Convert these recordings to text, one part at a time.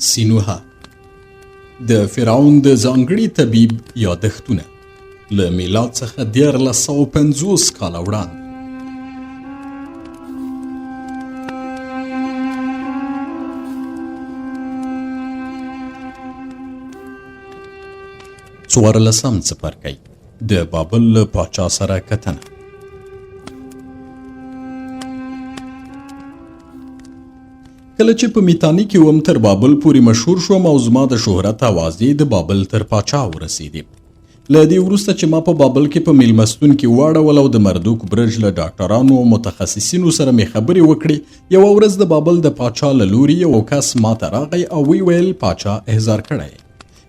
سینوها د فرعون د ځانګړي طبیب یادښتونه له میلاد څخه 1450 کاله وړاندې. څوارلسم څپرکی د بابل له پاچا سره کتنه. کله چې په میتانی کې وم تر بابل پورې مشهور شوم او زما د شهرت اوازې د بابل تر پاچا ورسېدې. له دې وروسته چې ما په بابل کې په میلمستون کې واړول او د مردوک برج له ډاکټرانو او متخصصینو سره مې خبرې وکړې، یوه ورځ د بابل د پاچا له لوري یو کس ما ته راغی او وی ویل پاچا احضار کړی.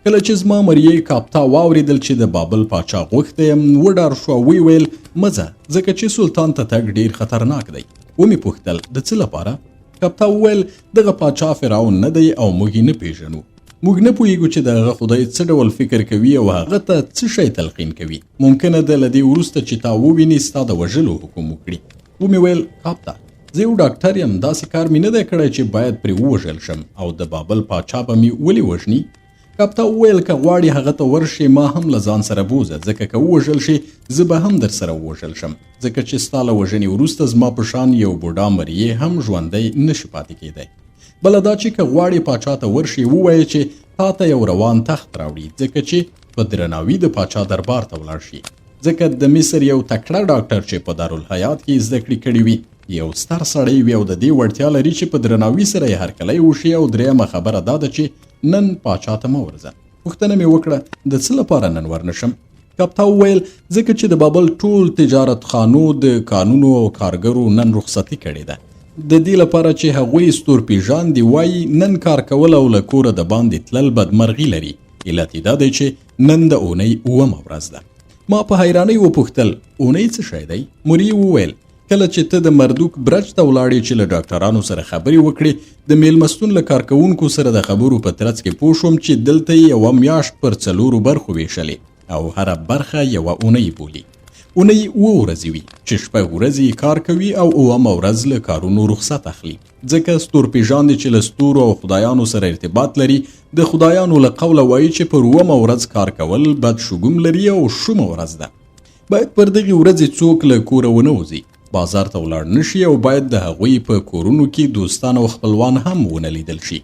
کله چې زما مریی کاپتا واورېدل چې د بابل پاچا غوښتی یم وډار شو او وی ویل مځه، ځکه چې سلطان ته تګ ډیر خطرناک دی. ومې پوښتل د څه لپاره؟ کاپتا وویل دغه پاچا فرعون نه دی او موږ یې نه پیژنو. موږ نه پوهیږو چې دغه خدای څه ډول فکر کوي او هغه ته څه شی تلقین کوي. ممکنه ده له دې وروسته چې تا وویني ستا د وژلو حکم وکړي. ومې ویل کاپتا، زه یو ډاکټر یم، داسې کار مې نه دی کړی چې باید پرې ووژل شم او د بابل پاچا به مې ولې وژني؟ کاپتا وویل که غواړې هغه ته ورشې ما هم له ځان سره بوزه، ځکه که ووژل شي زه به هم در سره ووژل شم، ځکه چې ستا له وژنې وروسته زما په شان یو بوډا مریی هم ژوندی نشي پاتې کېدی. بله دا چې که غواړې پاچا ته ورشې ووایې چې تا ته یو روان تخت راوړي، ځکه چې په درناوي د پاچا دربار ته ولاړ شي، ځکه د مصر یو تکړه ډاکټر چې په دارالحیات کې زده کړې کړې وي یو ستر سړی وي او د دې وړتیا لري چې په درناوي سره یې هرکلی وشي. او درېیمه خبره دا ده چې نن پاچا ته مه ورځه. پوښتنه مې وکړه د څه لپاره نن ورنشم؟ کاپتا وویل ځکه چې د بابل ټول تجارت خانو د کانونو او کارګرو نن رخصتي کړې ده، د دې لپاره چې هغوی ستورپیژاندي وایي نن کار کول او له کوره د باندې تلل بدمرغي لري. علت یې دا دی چې نن د اونۍ 9مه ورځ ده. ما په حیرانۍ وپوښتل اونۍ څه شی دی؟ موري وویل کله چې ته د مردوک برج ته ولاړې چې له ډاکټرانو سره خبرې وکړې، د میلمستون له کارکوونکو سره د خبرو په ترڅ کې پوه شوم چې دلته یې یوه میاشت پر 4 برخو ویشلې او هره برخه یوه اونۍ بولي. اونۍ 7 ورځې وي چې 6 ورځې کار کوي او 9مه ورځ له کارونو رخصت اخلي، ځکه ستورپیژاندي چې له ستورو او خدایانو سره ارتباط لري د خدایانو له قوله وایي چې پر 9مه ورځ کار کول بد شګوم لري او شومه ورځ ده. باید پر دغې ورځې څوک له کوره ونه وځي، بازار ته ولاړ نشي او باید د هغوی په کورونو کې دوستان او خپلوان هم ونه لیدل شي.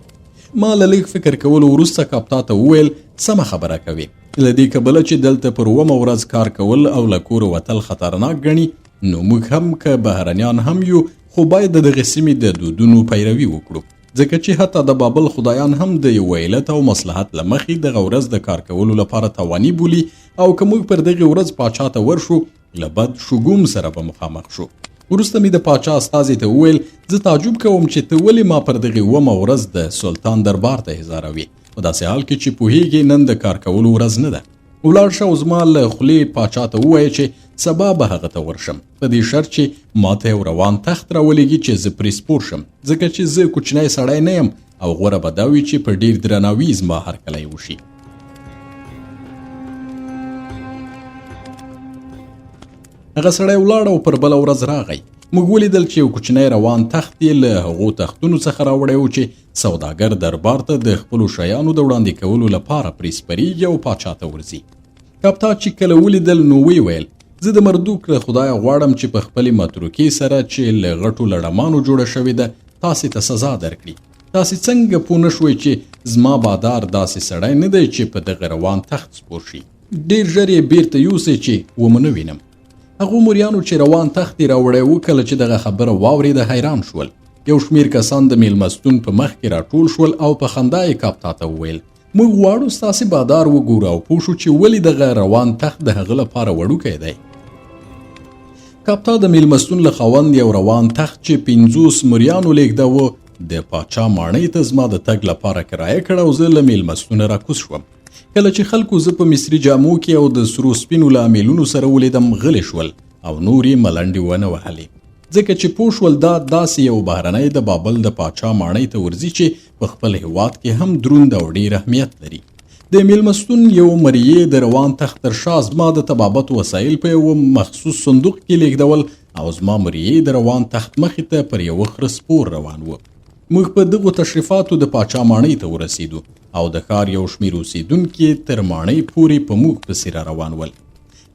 ما له لږ فکر کولو وروسته کاپتا ته وویل سمه خبره کوي، له دې کبله چې دلته پر 9مه ورځ کار کول او له کوره وتل خطرناک ګڼي، نو موږ هم که بهرنیان هم یو خو باید د دغې سیمې د دودونو پیروي وکړو، ځکه چې حتی د بابل خدایان هم د یو علت او مصلحت له مخې دغه ورځ د کار کولو لپاره تواني بولي. او که موږ پر دغې ورځ پاچا ته ورشو له بد شګوم سره به مخامخ شو. وروسته مې د پاچا استازي ته وویل زه تعجب کوم چې ته ولې ما پر دغې 9مه ورځ د سلطان دربار ته احضاروې، په داسې حال کې چې پوهیږې نن د کار کولو ورځ نه ده. ولاړ شه او زما له خولې پاچا ته ووایه چې سبا به هغه ته ورشم، په دې شرط چې ما ته یو روان تخت راولېږي چې زه پرې سپور شم، ځکه چې زه کوچنی سړی نه یم او غوره به دا وي چې په ډیر درناوي زما هرکلی وشي. هغه سړی ولاړ او پر بله ورځ راغی. موږ ولیدل چې یو کوچنی روان تخت یې له هغو تختونو څخه راوړی و چې سوداګر دربار ته د خپلو شیانو د وړاندې کولو لپاره پرې سپریږي او پاچا ته ورځي. کاپتا چې کله ولیدل نو وی ویل زه د مردوک له خدایه غواړم چې په خپلې متروکې سره چې له غټو لړمانو جوړه شوې ده تاسې ته سزا درکړي. تاسې څنګه پوه نه شوئ چې زما بادار داسې سړی نه دی چې په دغه روان تخت سپور شي؟ ډېر ژر یې بیرته یوسئ چې ومونه وینم. هغو موریانو چې روان تخت یې راوړی و کله چې دغه خبره واورېده حیران شول. یو شمېر کسان د میلمستون په مخ کې راټول شول او په خندا یې کاپتا ته وویل موږ غواړو ستاسې بادار وګورو او پوه شو چې ولې دغه روان تخت د هغه لپاره وړوکی دی. کاپتا د میلمستون له خاوند یو روان تخت چې 50 موریانو لېږده د پاچا ماڼۍ ته زما د تګ لپاره کرایه کړه او زه له میلمستونه راکوز شوم. کله چې خلکو زه په مصري جامو کې او د سرو سپینو له امیلونو سره ولیدم غلي شول او نور یې ملنډې ونه وهلې، ځکه چې پوه شول دا داسې یو بهرنی د بابل د پاچا ماڼۍ ته ورځي چې په خپل هیواد کې هم دروند او ډېر اهمیت لري. د میلمستون یو مریی د روان تخت تر شا زما د طبابت وسایل په یو مخصوص صندوق کې لیږدول او زما مریی د روان تخت مخې ته پر یو خره سپور روان و. موږ په دغو تشریفاتو د پاچا ماڼۍ ته ورسېدو او د ښار یو شمېر اوسېدونکي تر ماڼۍ پورې په موږ پسې را روان ول.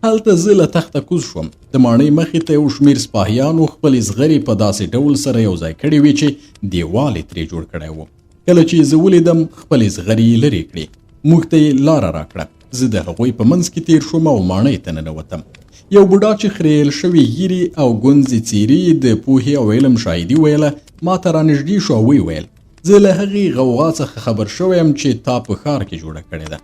هلته زه له تخته کوز شوم. د ماڼۍ مخې ته یو شمېر سپاهیانو خپلې زغرې په داسې ډول سره یو ځای کړې وې چې دیوال یې ترې جوړ کړی و. کله چې زه ولیدم خپلې زغرې یې لرې کړې. موږ ته یې لاره راکړه. زه د هغوی په منځ کې تیر شوم او ماڼۍ ته ننوتم. یو بوډا چې خریل شوي ږیرې او ګونځې څیرې د پوهې او علم شاهدي ویله ما ته رانږدې شو او ویې ویل زه له هغې غوغا څخه خبر شوی یم چې تا په ښار کې جوړه کړې ده.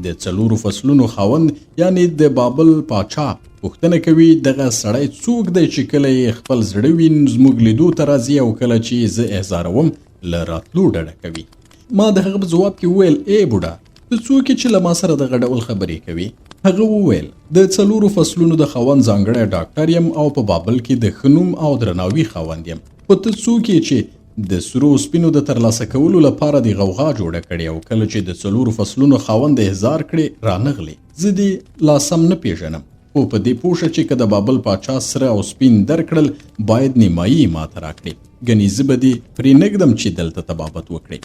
د 4 فصلونو خاوند یعنی د بابل پاچا پوښتنه کوي دغه سړی څوک دی چې کله یې خپل زړه وي زموږ لیدو ته راځي او کله چې زه احضاروم له راتلو ډډه کوي. ما د هغه په ځواب کې وویل ای بوډا ته څوک یې چې له ما سره دغه ډول خبرې کوي؟ هغه وویل د 4 فصلونو د خاوند ځانګړی ډاکټر یم او په بابل کې د ښه نوم او درناوي خاوند یم. خو ته څوک یې چې د سرو سپینو د ترلاسه کولو لپاره د غوغا جوړه کړې او کله چې د 4 فصلونو خاوند احضار کړې رانغلې؟ زه دې لا سم نه پیژنم خو په دې پوه شه چې که د بابل پاچا سره او سپین درکړل باید نیمایي ماته راکړې. ګنې زه به دې پرې نږدم چې دلته طبابت وکړې.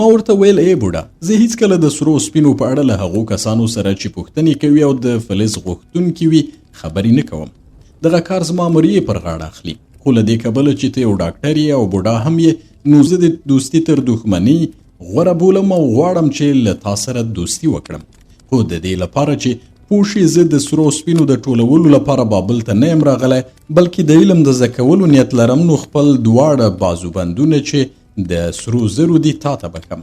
ما ورته ویل ای بوډا زه هیڅکله د سرو سپینو په اړه له هغو کسانو سره چې پوښتنې کوي او د فلز غوښتونکي وي خبرې نه کوم. دغه کار زما مریې پر غاړه اخلي. خو له دې کبله چې ته یو ډاکټر یې او بوډا هم یې نو زه د دوستي تر دښمنۍ غوره بولم او غواړم چې له تا سره دوستي وکړم. خو د دې لپاره چې پوه شې زه د سرو سپینو د ټولولو لپاره بابل ته نه یم راغلی بلکې د علم د زده کولو نیت لرم نو خپل دواړه بازوبندونه چې د سرو زرو دي تا ته بکم.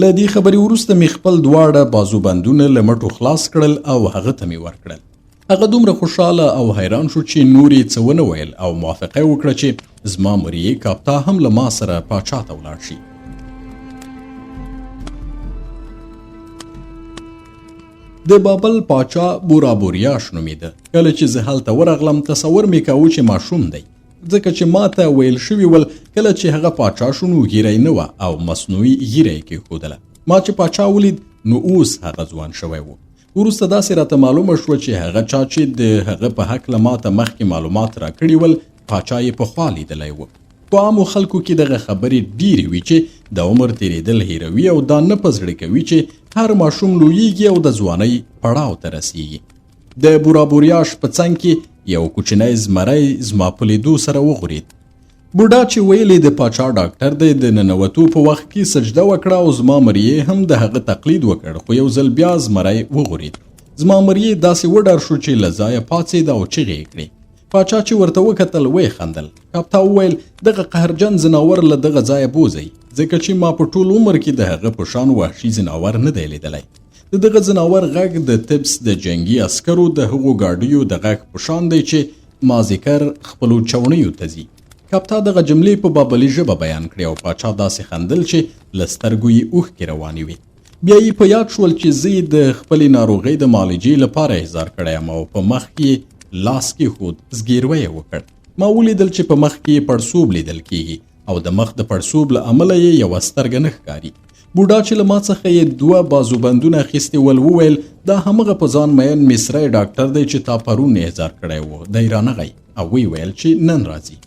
له دې خبرې وروسته مې خپل دواړه بازوبندونه له مټو خلاص کړل او هغه ته مې ورکړل. هغه دومره خوشحاله او حیران شو چې نور یې څه ونه ویل او موافقه یې وکړه چې زما مریې کاپتا هم له ما سره پاچا ته ولاړ شي. د بابل پاچا بورابوریاش نومیده. کله چې زه هلته ورغلم تصور مې کاوه چې ماشوم دی ځکه چې ما ته ویل شوي ول کله چې هغه پاچا شو نو ږیره نه وه او مصنوعي ږیره یې کېښودله. ما چې پاچا ولید نو اوس هغه ځوان شوی و. وروسته داسې راته معلومه شوه چې هغه چا چې د هغه په هکله ما ته مخکې معلومات راکړي ول پاچا یې پخوا لیدلی و. په عامو خلکو کې دغه خبرې ډېرې وي چې د عمر تېرېدل هیروي او دا نه په زړه کوي چې هر ماشوم لویږي او د ځوانۍ پړاو ته رسیږي. د بورابوریاش په څنګ کې یو کوچنی زمری زما په لیدو سره وغورید. بوډا چې ویلې د پاچا ډاکټر دی د ننوتو په وخت کې سجده وکړه او زما مریې هم د هغه تقلید وکړ خو یو ځل بیا زمری وغورید. زما مریې داسې وډار شو چې له ځایه پاڅېده او چغې یې کړې. پاچا چې ورته وکتل ویې خندل. کاپتا وویل دغه قهرجن ځناور له دغه ځایه بوځئ ځکه چې ما په ټول عمر کې د هغه په شان وحشي ځناور نه دی لیدلی. د دغه ځناور غږ د تبس د جنگي عسکرو د هغو ګاډیو د غږ په شان دی چې مازیګر خپلو چوڼیو ته ځي. کاپتا دغه جملې په بابلي ژبه بیان کړې او پاچا داسې خندل چې له سترګو یې اوښکې روانې وې. بیا یې په یاد شول چې زه یې د خپلې ناروغۍ د معالجې لپاره احضار کړی یم او په مخ کې لاس کېښود. زګیروی یې وکړ. ما ولیدل چې په مخ کې پړسوب لیدل کېږي او د مخ د پړسوب له امله یې یوه سترګه نه ښکاري. بوډا چې له ما څخه یې 2 بازوبندونه اخیستي ول وویل دا همغه په ځان مین مصری ډاکټر دی چې تا پرون احضار کړی و. دی رانغی او وی ویل چې نن راځي.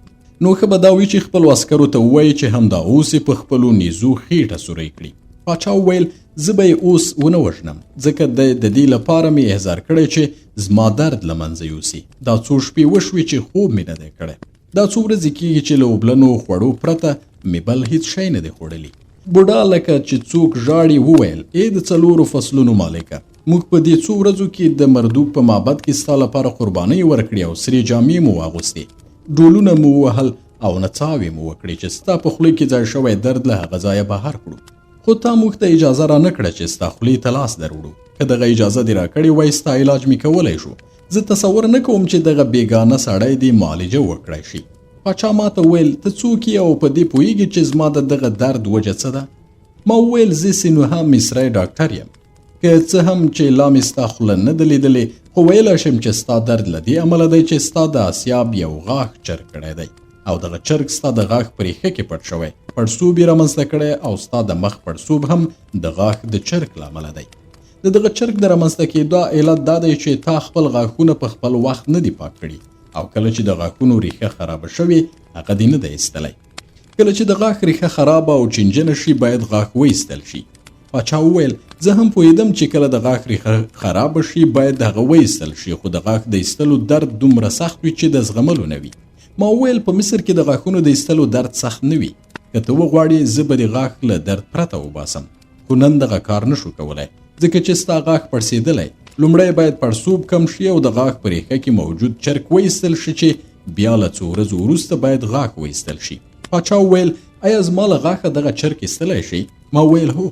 نو ښه به دا وي چې خپلو عسکرو ته ووایي چې همدا اوس یې په خپلو نیزو خېټه سوری کړي. پاچا وویل زه به یې اوس ونه وژنم ځکه د دې لپاره مې احضار کړی چې زما درد له منځه یوسي. دا څو شپې وشوې چې خوب مې نه دی کړی. دا څو ورځې کېږي چې له اوبلنو خوړو پرته مې بل هیڅ شی نه دی خوړلی. بوډا لکه چې څوک ژاړي وویل ای د 4 فصلونو مالکه موږ په دې څو ورځو کې د مردوک په معبد کې ستا لپاره قربانۍ ورکړې او سرې جامې مو واغوستې ډولونه مو ووهل او نڅاوې مو وکړې چې ستا په خولې کې ځای شوی درد له هغه ځایه بهر کړو خو تا موږ ته اجازه را نه کړه چې ستا خولې ته لاس در وړو. که دغه اجازه دې راکړې وای ستا علاج مې کولی شو. زه تصور نه کوم چې دغه بېګانه سړی دې معالجه وکړی شي. پاچا ما ته وویل ته څوک یې او په دې پوهېږې چې زما د دغه درد وجه څه ده؟ ما وویل زه سینوها مصری ډاکټر یم. که څه هم چې لا مې ستا خوله نه ده لیدلې خو ویلی شم چې ستا درد له دې امله دی چې ستا د آسیاب یو غاښ چرګ کړی دی او دغه چرګ ستا د غاښ په ریښه کې پټ شوی. پړسوب یې رامنځته کړی او ستا د مخ پړسوب هم د غاښ د چرګ له امله دی. د دغه چرګ د رامنځته کېدو علت دا دی چې تا خپل غاښونه په خپل وخت نه دي پاک کړي او کله چې د غاښونو ریښه خرابه شوې هغه دې نه دی ایستلی. کله چې د غاښ ریښه خرابه او چینجنه شي باید غاښ وایستل شي. پاچا وویل زه هم پوهېدم چې کله د غاښ ریښه خرابه شي باید هغه وایستل شي، خو د غاښ د ایستلو درد دومره سخت وي چې د زغملو نه وي. ما وویل په مصر کې د غاښونو د ایستلو درد سخت نه وي، که ته وغواړې زه به د غاښ له درد پرته وباسم، خو نن دغه کار نشو کولی ځکه چې ستا غاښ پړسېدلی. لومړی باید پړسوب کم شي او د غاښ په ریښه کې موجود چرک وایستل شي چې بیا له څو ورځو وروسته باید غاښ وایستل شي. پاچا وویل ایا زما له غاښه دغه چرک ایستلی شي؟ ما وویل هو،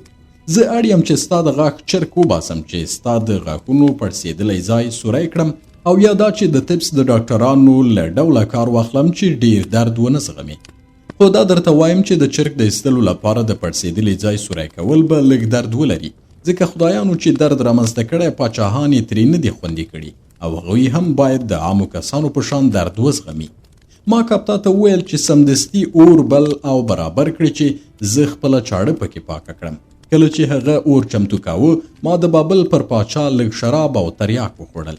زه اړ یم چې ستا د غاښ چرک وباسم چې ستا د غاښونو پړسېدلی ځای سوری کړم، او یا دا چې د طبس د ډاکټرانو له ډوله کار واخلم چې ډیر درد ونه زغمي. خو دا درته وایم چې د چرک د ایستلو لپاره د پړسېدلي ځای سوری کول به لږ درد ولري، ځکه خدایانو چې درد رامنځته کړی پاچاهان یې ترې نه دي خوندي کړي او هغوی هم باید د عامو کسانو په شان درد وزغمي. ما کاپتا ته وویل چې سمدستي اور بل او برابر کړي چې زه خپله چاړه پکې پاکه کړم. کله چې هغه اور چمتو کاوه ما د بابل پر پاچا لږ شراب او تریاک وخوړل.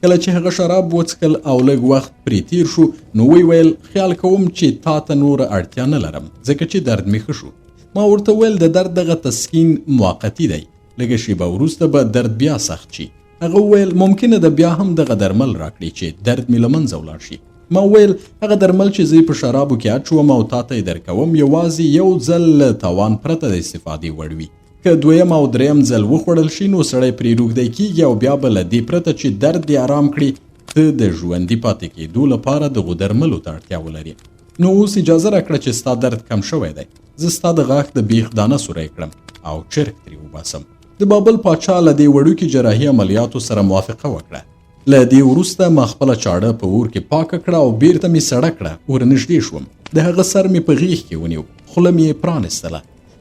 کله چې هغه شراب وڅښل او لږ وخت پرې تیر شو نو ویل خیال کوم چې تا ته نوره اړتیا نه لرم ځکه چې درد مې ښه شو. ما ورته ویل د درد دغه تسکین موقتي دی، لږه شیبه وروسته به درد بیا سخت شي. هغه ویل ممکنه ده بیا هم دغه درمل راکړي چې درد مې له منځه ولاړ شي. ما ویل هغه درمل چې زه په شرابو کې اچوم او تا ته یې درکوم یوازې یو ځل له تاوان پرته د استفادې وړ وي. که دویم او دریم ځل وخوړل شي نو سړی پرې روږدی کېږي او بیا به له دې پرته چې درد دې آرام کړي ته د ژوندي پاتې کېدو لپاره دغو درملو ته اړتیا ولري. نو اوس اجازه راکړه چې ستا درد کم شوی دی، زه ستا د غاښ د بیخ دانه سوری کړم او چرک ترې وباسم. د بابل پاچا له دې وړوکي جراحي عملیاتو سره موافقه وکړه. له دې وروسته ما خپله چاړه په اور کې پاکه کړه او بیرته مې سړه کړه. ورنږدې شوم، د هغه سر مې په غیږ کې ونیو، خوله مې پرانستله.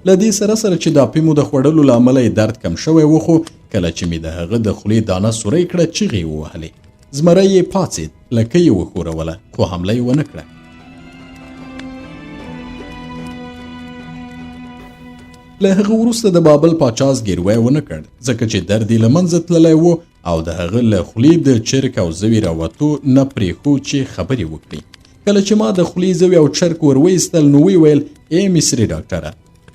له دې سره سره چې د اپیمو د خوړلو له امله یې درد کم شوی و، خو کله چې مې د هغه د خولې دانه سوری کړه چغې یې ووهلې. زمری یې پاڅېد، لکۍ یې وښوروله خو حمله یې ونه کړه. له هغه وروسته د بابل پاچا زګیروی ونه کړ ځکه چې درد یې له منځه تللی و او د هغه له خولې د چرک او زوی راوتو نه پرېښود چې خبرې وکړي. کله چې ما د خولې زوی او چرک ور وایستل نو ویل ای مصري ډاکټره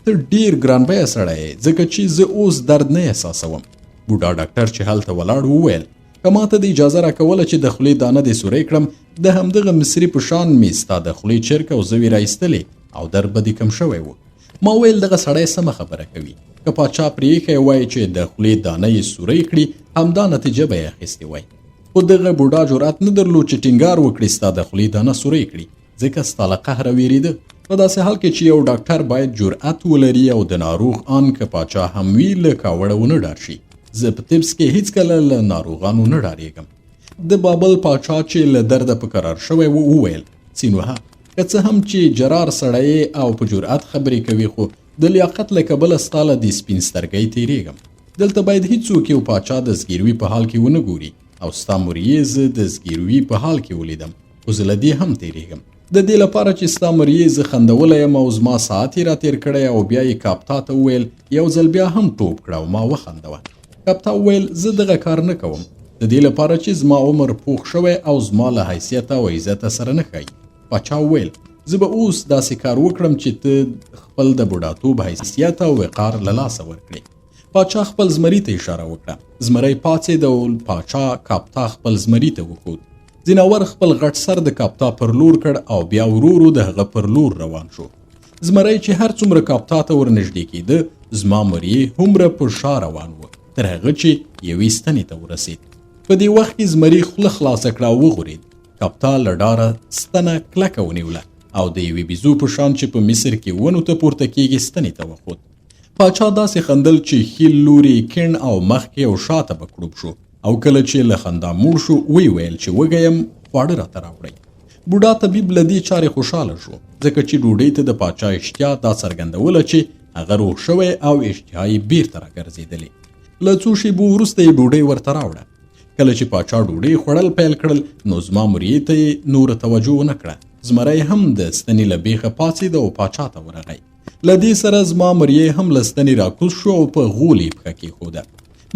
ته ډیر ګرانبیه سړی یې ځکه چې زه اوس درد نه احساسوم. بوډا ډاکټر چې هلته ولاړ وویل که ما ته د اجازه راکوله چې د خولې دانه دې سوری کړم د همدغه مصري په شان مې ستا د خولې چرک او زوی راایستلې او درد به دې کم شوی و. ما ویل دغه سړی سمه خبره کوي، که پاچا پرې ایښی وای چې د خولې دانه یې سوری کړي همدا نتیجه به یې اخیستې وای. خو دغه بوډا جرأت نه درلود چې ټینګار وکړي ستا د خولې دانه سوری کړي ځکه ستا له قهره ویرېده. په داسې حال کې چې یو ډاکټر باید جرأت ولري او د ناروغ ان که پاچا هم وي له کاوړه ونه ډار شي. زه په طبس کې هیڅکله له ناروغانو نه ډارېږم. د بابل پاچا چې له درده په قرار شوی و وویل سینوهه که څه هم چې جرار سړی او په جرأت خبرې کوي خو د لیاقت له کبله ستا له دې سپین سترګۍ تېرېږم. دلته باید هیڅوک یو پاچا د زګیروي په حال کې ونه ګوري او ستا مریې زه د زګیروي په حال کې ولیدم خو زه له دې هم تېرېږم. د دې لپاره چې ستا مریې زه خندولی یم او زما ساعت یې راتېر کړی او بیا یې کاپتا ته وویل یو ځل بیا هم ټوپ کړه او ما وخندوه. کاپتا وویل زه دغه کار نه کوم د دې لپاره چې زما عمر پوخ شوی او زما له حیثیته او عزته سره نه ښایي. پاچا وویل زه به اوس داسې کار وکړم چې ته خپل د بوډاتوب حیثیت او وقار له لاسه ورکړې. پاچا خپل زمري ته اشاره وکړه. زمری پاڅېد او پاچا کاپتا خپل زمري ته وښود. ځناور خپل غټ سر د کاپتا پر لور کړ او بیا ورو ورو د هغه پر لور روان شو. زمری چې هر څومره کاپتا ته ورنږدې کېده زما مریې هومره په شا روان و تر هغه چې یوې ستنې ته ورسېد. په دې وخت کې زمري خوله خلاصه کړه او وغورېد. کاپتا له ډاره ستنه کلکه ونیوله او د یوې بیزو په شان چې په مصر کې ونو ته پورته کېږي ستنې ته وخوت. پاچا داسې خندل چې ښي لوري کیڼ او مخکې او شاته به کړوب شو او کله چې له خندا موړ شو ویل چې وږی یم خواړه راته راوړئ. بوډا طبیب له دې چارې خوشحاله شو ځکه چې ډوډۍ ته د پاچا اشتها دا څرګندوله چې هغه روغ شوی او اشتها یې بیرته راګرځېدلې. له څو شېبو وروسته یې ډوډۍ ورته راوړه. کله چې پاچا ډوډۍ خوړل پیل کړل نو زما مریې ته یې نوره توجه ونه کړه. زمری هم د ستنې له بیخه پاڅېد او پاچا ته ورغی. له دې سره زما مریې هم له ستنې راکوز شو او په غول یې پښه کېښوده.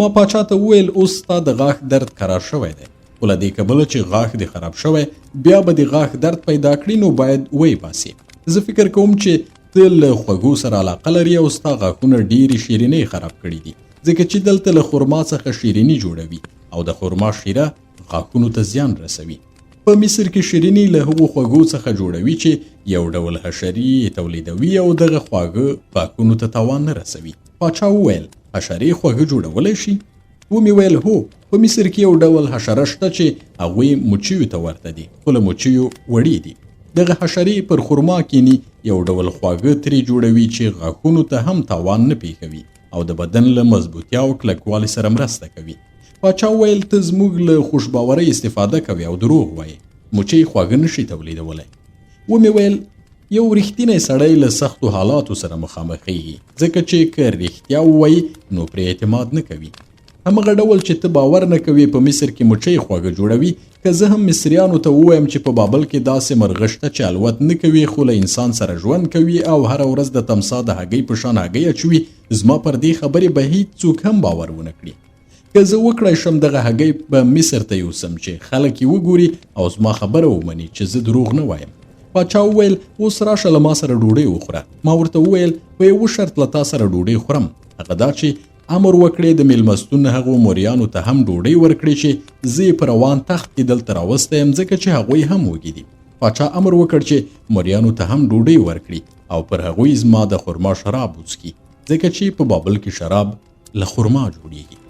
ما پاچا ته وویل اوس ستا د غاښ درد قرار شوی دی خو له دې کبله چې غاښ دې خراب شوی بیا به د غاښ درد پیدا کړي نو باید ویې باسي. زه فکر کوم چې ته له خوږو سره علاقه لري او ستا غاښونه ډېرې شیرینۍ خراب کړي دي، ځکه چې دلته له خرما څخه شیریني جوړوي او د خرما شیره غاښونو ته زیان رسوي. په مصر کې شیریني له هغو خوږو څخه جوړوي چې یو ډول حشرې تولیدوي او دغه خواږه غاښونو ته تاوان نه رسوي. پاچا وویل حشرې خواږه جوړولی شي؟ ومې ویل هو، په مصر کې یو ډول حشره شته چې هغوی مچیو ته ورته دي، خو له مچیو وړې دي. دغه حشرې پر خرما کینی یو ډول خواږه ترې جوړوي چې غاښونو ته هم تاوان نه پېښوي او د بدن له مضبوطیا او کلکوالي سره مرسته کوي. پاچا ویل ته زموږ له خوشباورۍ استفاده کوي او دروغ وایي، مچۍ خواږه نشي تولیدولی. ومې ویل یو رښتینی سړی له سختو حالاتو سره مخامخېږي، ځکه چې که رښتیا ووایي نو پرې اعتماد نه کوي. همغه ډول چې ته باور نه کوي په مصر کې مچۍ خواږه جوړوي، که زه هم مصریانو ته ووایم چې په بابل کې داسې مرغه شته چې الوت نه کوي خو له انسان سره ژوند کوي او هره ورځ د تمسا د هګۍ په شان هګۍ اچوي، زما پر دې خبرې به هیڅوک هم باور ونه کړي. که زه وکړی شم دغه هګۍ به مصر ته یوسم چې خلک یې وګوري او زما خبره ومني چې زه دروغ نه وایم. پاچا وویل اوس راشه له ما سره ډوډۍ وخوره. ما ورته وویل په یوه شرط له تا سره ډوډۍ خورم، هغه دا چې امر وکړې د میلمستون هغو موریانو ته هم ډوډۍ ورکړي چې زه یې په روان تخت کې دلته راوستی یم، ځکه چې هغوی هم وږي دي. پاچا امر وکړ چې موریانو ته هم ډوډۍ ورکړي او پر هغوی زما د خرما شراب وڅښي، ځکه چې په بابل کې شراب له خرما جوړیږي.